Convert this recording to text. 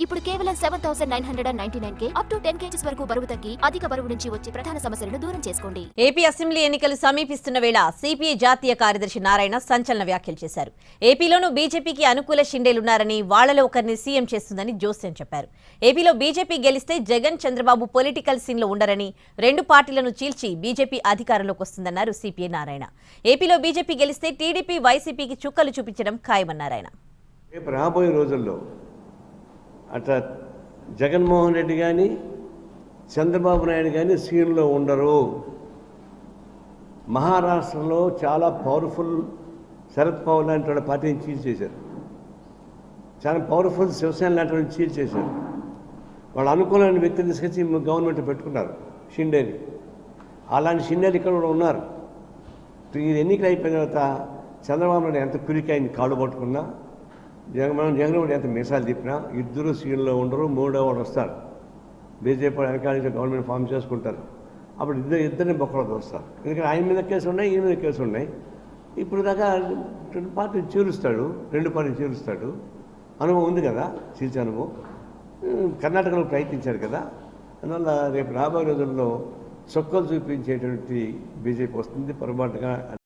ఇప్పుడు కేవలం 7,999 up to 10 kgs వరకు బరువు తగ్గి అధిక బరువు నుంచి వచ్చే ప్రధాన సమస్యలను దూరం చేసుకోండి. ఏపీ అసెంబ్లీ ఎన్నికలు సమీపిస్తున్న వేళ సిపిఐ జాతీయ కార్యదర్శి నారాయణ సంచలన వ్యాఖ్యలు చేశారు. ఏపీలోనూ బీజేపీకి అనుకూల షిండేలున్నారని వాళ్లలో ఒకరిని సీఎం చేస్తుందని జోస్యం చెప్పారు. ఏపీలో బీజేపీ గెలిస్తే జగన్, చంద్రబాబు పొలిటికల్ సీన్ లో ఉండరని, రెండు పార్టీలను చీల్చి బీజేపీ అధికారంలోకి వస్తుందన్నారు సిపిఐ నారాయణ. ఏపీలో బీజేపీ గెలిస్తే టీడీపీ, వైసీపీకి చుక్కలు చూపించడం ఖాయమన్నారు ఆయన. రాబోయే రోజుల్లో అట్లా జగన్మోహన్ రెడ్డి కానీ చంద్రబాబు నాయుడు కానీ సీన్లో ఉండరు. మహారాష్ట్రలో చాలా పవర్ఫుల్ శరద్ పవార్ లాంటి వాళ్ళ పార్టీని చీల్ చేశారు. చాలా పవర్ఫుల్ శివసేన లాంటి వాళ్ళని చీల్ చేశారు. వాళ్ళు అనుకూలమైన వ్యక్తిని తీసుకొచ్చి గవర్నమెంట్ పెట్టుకున్నారు షిండేని. అలాంటి షిండేలు ఇక్కడ కూడా ఉన్నారు. ఈ ఎన్నికలు అయిపోయిన తర్వాత చంద్రబాబు నాయుడు ఎంత పిరికాయని కాళ్ళు పట్టుకున్నా, జగన్మోహన్ ఎంత మీసాలు తిప్పినా ఇద్దరు సీన్లో ఉండరు. మూడో వాడు వస్తారు. బీజేపీ వెనకాల నుంచి గవర్నమెంట్ ఫామ్ చేసుకుంటారు. అప్పుడు ఇద్దరిని బొక్కలు వస్తారు. ఎందుకంటే ఆయన మీద కేసు ఉన్నాయి, ఈయన మీద కేసు ఉన్నాయి. ఇప్పుడు దాకా రెండు పార్టీలు చీరుస్తాడు. అనుభవం ఉంది కదా, చీల్చే అనుభవం. కర్ణాటకలో ప్రయత్నించాడు కదా. అందువల్ల రేపు రాబోయే రోజుల్లో చొక్కలు చూపించేటువంటి బీజేపీ వస్తుంది పొరపాటుగా.